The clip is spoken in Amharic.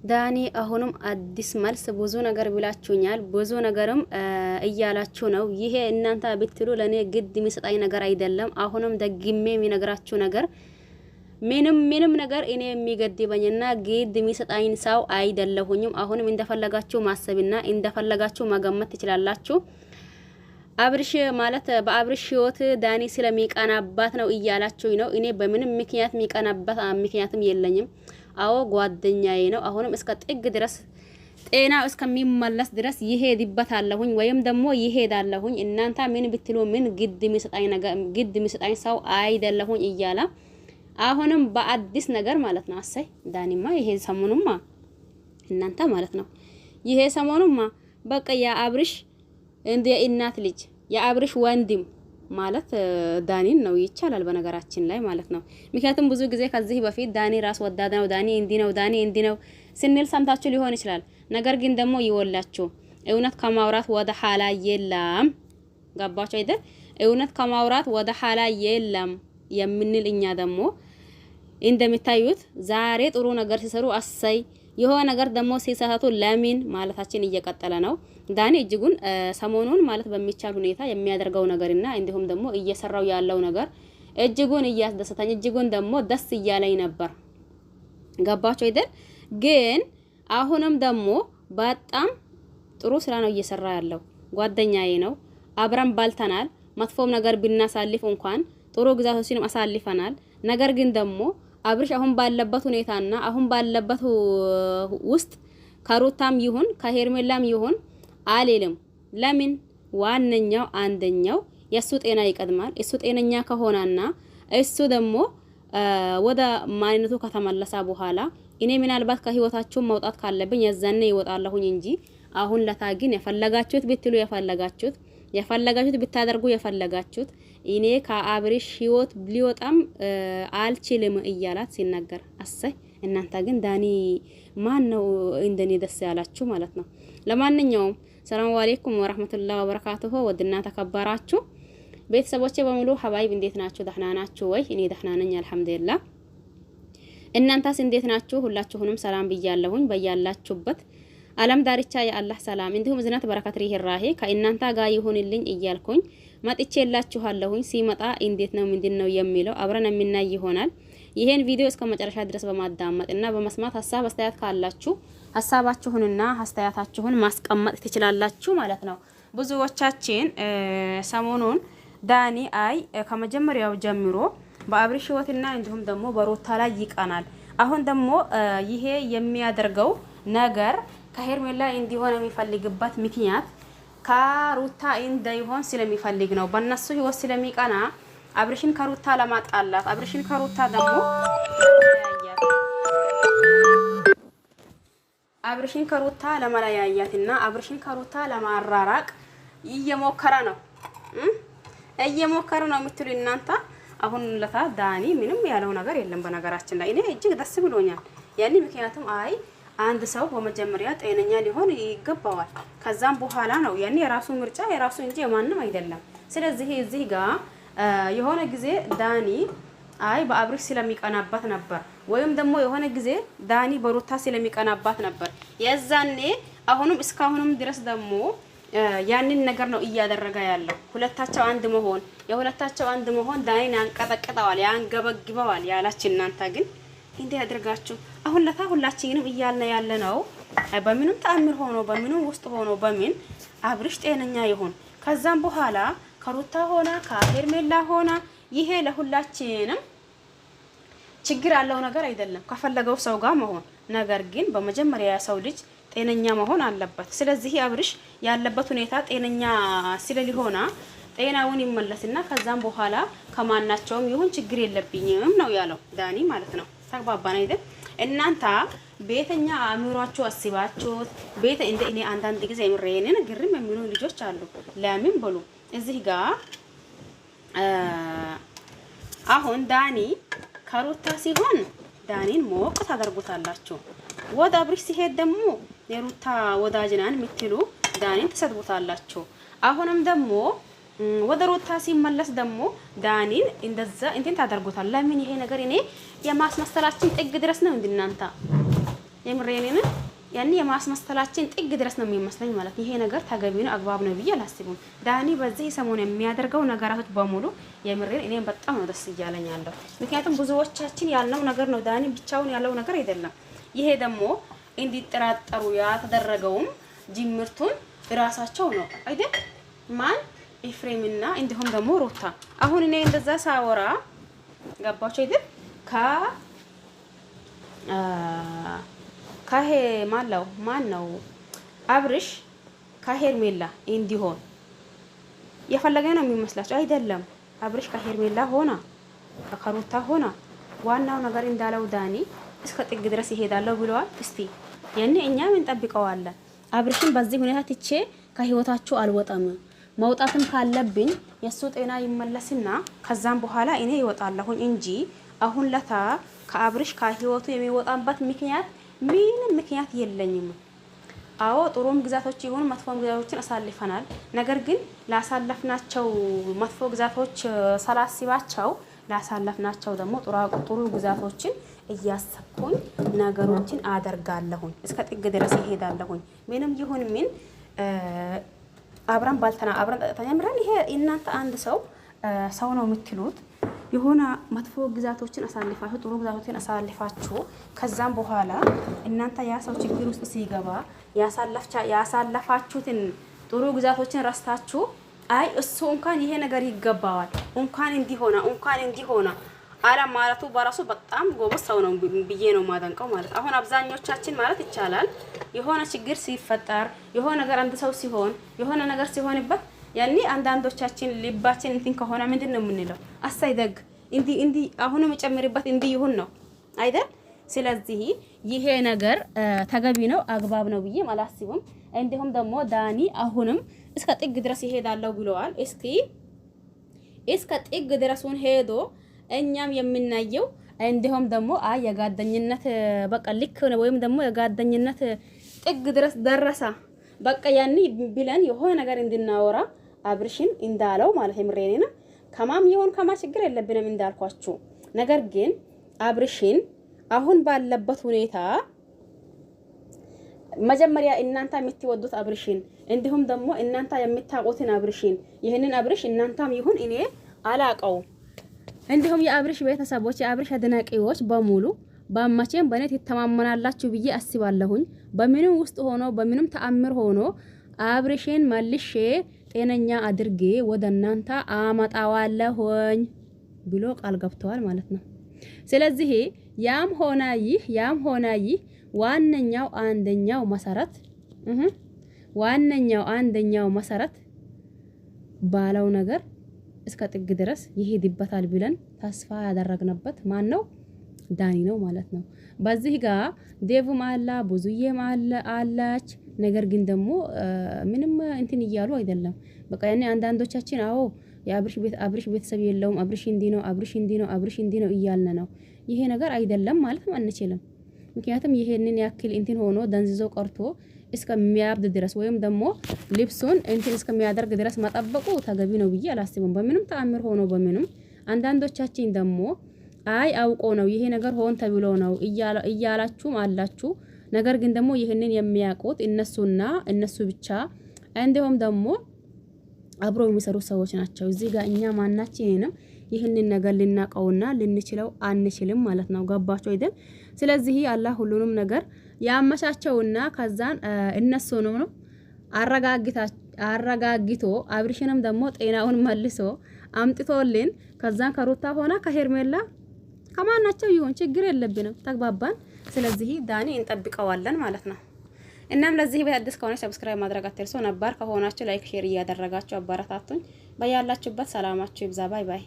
ዳኒ አሁንም አዲስ መልስ ብዙ ነገር ብላችሁኛል። ብዙ ነገርም እያላችሁ ነው። ይሄ እናንተ ብትሉ ለኔ ግድ የሚሰጣኝ ነገር አይደለም። አሁንም ደግሜ የሚነግራችሁ ነገር ምንም ነገር እኔ የሚገድበኝና ግድ የሚሰጣኝ ሰው አይደለሁኝም። አሁንም እንደፈለጋችሁ ማሰብና እንደፈለጋችሁ መገመት ትችላላችሁ። አብርሽ ማለት በአብርሽ ህይወት ዳኒ ስለሚቀናባት ነው እያላችሁ ነው። እኔ በምንም ምክንያት የሚቀናባት ምክንያትም የለኝም። አዎ ጓደኛዬ ነው። አሁንም እስከ ጥግ ድረስ ጤናው እስከሚመለስ ድረስ ይሄድበታለሁኝ ወይም ደግሞ ይሄዳለሁኝ። እናንተ ምን ብትሉ ምን ግድ የሚሰጣኝ ነገር ግድ የሚሰጣኝ ሰው አይደለሁኝ እያላ አሁንም በአዲስ ነገር ማለት ነው። አሰይ ዳኒማ ይሄ ሰሞኑማ እናንተ ማለት ነው ይሄ ሰሞኑማ በቃ የአብርሽ እንደ እናት ልጅ የአብርሽ ወንድም ማለት ዳኒን ነው ይቻላል በነገራችን ላይ ማለት ነው። ምክንያቱም ብዙ ጊዜ ከዚህ በፊት ዳኒ ራስ ወዳድ ነው፣ ዳኒ እንዲ ነው ስንል ሰምታችሁ ሊሆን ይችላል። ነገር ግን ደግሞ ይወላችሁ እውነት ከማውራት ወደ ኋላ የለም። ገባችሁ አይደል? እውነት ከማውራት ወደ ኋላ የለም የምንል እኛ ደግሞ እንደምታዩት ዛሬ ጥሩ ነገር ሲሰሩ አሰይ፣ የሆነ ነገር ደግሞ ሲሳሳቱ ለምን ማለታችን እየቀጠለ ነው። ዳኒ እጅጉን ሰሞኑን ማለት በሚቻል ሁኔታ የሚያደርገው ነገርና እንዲሁም ደግሞ እየሰራው ያለው ነገር እጅጉን እያስደሰተኝ እጅጉን ደግሞ ደስ እያለኝ ነበር። ገባችሁ አይደል? ግን አሁንም ደግሞ በጣም ጥሩ ስራ ነው እየሰራ ያለው። ጓደኛዬ ነው፣ አብረን ባልተናል። መጥፎም ነገር ብናሳልፍ እንኳን ጥሩ ግዛቶችንም አሳልፈናል። ነገር ግን ደግሞ አብርሽ አሁን ባለበት ሁኔታና አሁን ባለበት ውስጥ ከሩታም ይሁን ከሄርሜላም ይሁን አልልም። ለምን ዋነኛው አንደኛው የሱ ጤና ይቀድማል። እሱ ጤነኛ ከሆነና እሱ ደግሞ ወደ ማንነቱ ከተመለሰ በኋላ እኔ ምናልባት ከህይወታችሁ መውጣት ካለብኝ የዛኔ ይወጣለሁኝ እንጂ አሁን ለታግን የፈለጋችሁት ብትሉ የፈለጋችሁት ብታደርጉ የፈለጋችሁት እኔ ከአብርሽ ህይወት ሊወጣም አልችልም እያላት ሲናገር አሰይ። እናንተ ግን ዳኒ ማን ነው እንደኔ ደስ ያላችሁ ማለት ነው። ለማንኛውም ሰላም አለይኩም ወራህመቱላሂ ወበረካቱሁ። ወድና ተከበራችሁ ቤተሰቦቼ በሙሉ ሀባይብ እንዴት ናችሁ? ደህና ናችሁ ወይ? እኔ ደህና ነኝ አልሐምዱሊላህ። እናንተስ እንዴት ናችሁ? ሁላችሁንም ሰላም ብያለሁኝ። በያላችሁበት ዓለም ዳርቻ የአላህ ሰላም እንዲሁም እዝነት በረከት ሪህራሄ ከእናንተ ጋር ይሁንልኝ እያልኩኝ መጥቼላችኋለሁኝ። ሲመጣ እንዴት ነው ምንድነው የሚለው አብረን የምናይ ይሆናል። ይሄን ቪዲዮ እስከ መጨረሻ ድረስ በማዳመጥና በመስማት ሀሳብ አስተያየት ካላችሁ ሀሳባችሁንና አስተያየታችሁን ማስቀመጥ ትችላላችሁ ማለት ነው። ብዙዎቻችን ሰሞኑን ዳኒ ከመጀመሪያው ጀምሮ በአብርሽ ህይወትና እንዲሁም ደግሞ በሩታ ላይ ይቀናል። አሁን ደግሞ ይሄ የሚያደርገው ነገር ከሄርሜላ እንዲሆን የሚፈልግበት ምክንያት ከሩታ እንዳይሆን ስለሚፈልግ ነው። በእነሱ ህይወት ስለሚቀና አብርሽን ከሩታ ለማጣላት አብርሽን ከሩታ ደግሞ አብርሽን ከሩታ ለማለያያትና አብርሽን ከሩታ ለማራራቅ እየሞከረ ነው የምትሉ እናንተ አሁን ለታ ዳኒ ምንም ያለው ነገር የለም። በነገራችን ላይ እኔ እጅግ ደስ ብሎኛል። ያኔ ምክንያቱም አንድ ሰው በመጀመሪያ ጤነኛ ሊሆን ይገባዋል። ከዛም በኋላ ነው ያኔ የራሱ ምርጫ የራሱ እንጂ የማንም አይደለም። ስለዚህ እዚህ ጋር የሆነ ጊዜ ዳኒ በአብርሽ ስለሚቀናባት ነበር፣ ወይም ደግሞ የሆነ ጊዜ ዳኒ በሩታ ስለሚቀናባት ነበር የዛኔ። አሁንም እስካሁንም ድረስ ደግሞ ያንን ነገር ነው እያደረገ ያለው። ሁለታቸው አንድ መሆን ዳኒን ያንቀጠቅጠዋል፣ ያንገበግበዋል ያላችሁ እናንተ ግን እንዴ አድርጋችሁ አሁን ለታ ሁላችንም እያልን ያለ ነው። በምንም ተአምር ሆኖ በምንም ውስጥ ሆኖ በምን አብርሽ ጤነኛ ይሁን። ከዛም በኋላ ከሩታ ሆና ከሄርሜላ ሆና ይሄ ለሁላችንም ችግር ያለው ነገር አይደለም፣ ከፈለገው ሰው ጋር መሆን። ነገር ግን በመጀመሪያ ሰው ልጅ ጤነኛ መሆን አለበት። ስለዚህ አብርሽ ያለበት ሁኔታ ጤነኛ ስለሊሆና ጤናውን ይመለስና ከዛም በኋላ ከማናቸውም ይሁን ችግር የለብኝም ነው ያለው ዳኒ ማለት ነው። ተግባባን አይደል? እናንተ ቤተኛ አእምሯችሁ አስባችሁት ቤተ እንደ እኔ አንዳንድ ጊዜ ምሬንን ግርም የሚሉ ልጆች አሉ። ለምን ብሉ እዚህ ጋር አሁን ዳኒ ከሩታ ሲሆን ዳኒን ሞቅ ታደርጉታላችሁ። ወደ አብርሽ ሲሄድ ደግሞ የሩታ ወዳጅናን የምትሉ ዳኒን ተሰድቡታላችሁ። አሁንም ደግሞ ወደ ሩታ ሲመለስ ደግሞ ዳኒን እንደዛ እንትን ታደርጉታል። ለምን ይሄ ነገር እኔ የማስመሰላችን ጥግ ድረስ ነው እንድናንተ የምሬኔን ያኔ የማስመሰላችን ጥግ ድረስ ነው የሚመስለኝ ማለት ይሄ ነገር ተገቢ ነው አግባብ ነው ብዬ አላስብም። ዳኒ በዚህ ሰሞን የሚያደርገው ነገራቶች በሙሉ የምሬን እኔም በጣም ነው ደስ እያለኝ ያለው። ምክንያቱም ብዙዎቻችን ያልነው ነገር ነው፣ ዳኒ ብቻውን ያለው ነገር አይደለም። ይሄ ደግሞ እንዲጠራጠሩ ያተደረገውም ጅምርቱን ራሳቸው ነው አይደል? ማን ኤፍሬምና እንዲሁም ደግሞ ሩታ። አሁን እኔ እንደዛ ሳወራ ገባችሁ አይደል? ካሄ ማን ነው አብርሽ ከሄርሜላ እንዲሆን የፈለገ ነው የሚመስላችሁ አይደለም። አብርሽ ከሄርሜላ ሆና ከሩታ ሆና ዋናው ነገር እንዳለው ዳኒ እስከ ጥግ ድረስ ይሄዳለው ብለዋል። እስቲ ያኔ እኛም እንጠብቀዋለን። አብርሽን በዚህ ሁኔታ ትቼ ከህይወታችሁ አልወጣም፣ መውጣትም ካለብኝ የሱ ጤና ይመለስና ከዛም በኋላ እኔ ይወጣለሁኝ እንጂ አሁን ለታ ከአብርሽ ከህይወቱ የሚወጣበት ምክንያት ምንም ምክንያት የለኝም። አዎ ጥሩም ግዛቶች ይሁን መጥፎም ግዛቶችን አሳልፈናል። ነገር ግን ላሳለፍናቸው መጥፎ ግዛቶች ሳላስባቸው ላሳለፍናቸው ደግሞ ጥሩ ግዛቶችን እያሰብኩኝ ነገሮችን አደርጋለሁኝ፣ እስከ ጥግ ድረስ ይሄዳለሁኝ። ምንም ይሁን ምን አብረን ጠጥተን ይሄ እናንተ አንድ ሰው ነው የምትሉት የሆነ መጥፎ ግዛቶችን አሳልፋችሁ ጥሩ ግዛቶችን አሳልፋችሁ ከዛም በኋላ እናንተ ያ ሰው ችግር ውስጥ ሲገባ ያሳለፋችሁትን ጥሩ ግዛቶችን ረስታችሁ አይ እሱ እንኳን ይሄ ነገር ይገባዋል እንኳን እንዲሆና አላ ማለቱ በራሱ በጣም ጎበዝ ሰው ነው ብዬ ነው ማደንቀው ማለት። አሁን አብዛኞቻችን ማለት ይቻላል የሆነ ችግር ሲፈጠር የሆነ ነገር አንድ ሰው ሲሆን የሆነ ነገር ሲሆንበት ያኔ አንዳንዶቻችን ልባችን እንትን ከሆነ ምንድን ነው የምንለው? አሳይ ደግ እንዲ አሁንም ጨምርበት እንዲ ይሁን ነው አይደል? ስለዚህ ይሄ ነገር ተገቢ ነው አግባብ ነው ብዬ አላስብም። እንዲሁም ደግሞ ዳኒ አሁንም እስከ ጥግ ድረስ ይሄዳለው ብለዋል። እስከ ጥግ ድረሱን ሄዶ እኛም የምናየው እንዲሁም ደግሞ የጓደኝነት በቃ ልክ ወይም ደግሞ የጓደኝነት ጥግ ድረስ ደረሰ በቃ ያኒ ብለን የሆነ ነገር እንድናወራ አብርሽን እንዳለው ማለት የምሬኔና ከማም ይሁን ከማ ችግር የለብንም እንዳልኳችሁ። ነገር ግን አብርሽን አሁን ባለበት ሁኔታ መጀመሪያ እናንተ የምትወዱት አብርሽን እንዲሁም ደግሞ እናንተ የምታውቁትን አብርሽን ይሄንን አብርሽ እናንተም ይሁን እኔ አላቀው እንዲሁም የአብርሽ ቤተሰቦች የአብርሽ አድናቂዎች በሙሉ በመቼም በእኔ ትተማመናላችሁ ብዬ አስባለሁኝ። በምንም ውስጥ ሆኖ በምንም ተአምር ሆኖ አብርሽን መልሼ ጤነኛ አድርጌ ወደ እናንተ አመጣዋለሁኝ ብሎ ቃል ገብተዋል ማለት ነው። ስለዚህ ያም ሆነ ይህ ዋነኛው መሰረት ባለው ነገር እስከ ጥግ ድረስ ይሄድበታል ብለን ተስፋ ያደረግነበት ማን ነው? ዳኒ ነው ማለት ነው። በዚህ ጋር ዴቭም ብዙዬም አላች። ነገር ግን ደግሞ ምንም እንትን እያሉ አይደለም። በቃ ያኔ አንዳንዶቻችን የአብርሽ ቤተሰብ የለውም አብርሽ እንዲ ነው እያልን ነው። ይሄ ነገር አይደለም ማለት አንችልም። ምክንያቱም ይሄንን ያክል እንትን ሆኖ ደንዝዞ ቀርቶ እስከሚያብድ ድረስ ወይም ደግሞ ልብሱን እንትን እስከሚያደርግ ድረስ መጠበቁ ተገቢ ነው ብዬ አላስብም። በምንም ተአምር ሆኖ በምንም አንዳንዶቻችን ደግሞ አውቆ ነው ይሄ ነገር ሆን ተብሎ ነው እያላችሁም አላችሁ። ነገር ግን ደግሞ ይሄንን የሚያውቁት እነሱና እነሱ ብቻ እንዲሁም ደግሞ አብሮ የሚሰሩ ሰዎች ናቸው። እዚህ ጋር እኛ ማናችንም ይሄንን ነገር ልናቀውና ልንችለው አንችልም ማለት ነው። ገባችሁ አይደል? ስለዚህ አላህ ሁሉንም ነገር ያመቻቸውና ከዛን እነሱ ነው አረጋግቶ አብርሽንም ደግሞ ጤናውን መልሶ አምጥቶልን ከዛን ከሩታ ሆና ከሄርሜላ ከማናቸው ይሁን ችግር የለብንም። ተግባባን። ስለዚህ ዳኒ እንጠብቀዋለን ማለት ነው። እናም ለዚህ ቤት አዲስ ከሆነ ሰብስክራይብ ማድረግ አትርሱ። ነባር ከሆናችሁ ላይክ ሼር እያደረጋችሁ አባራታቱኝ። በያላችሁበት ሰላማችሁ ይብዛ። ባይ ባይ።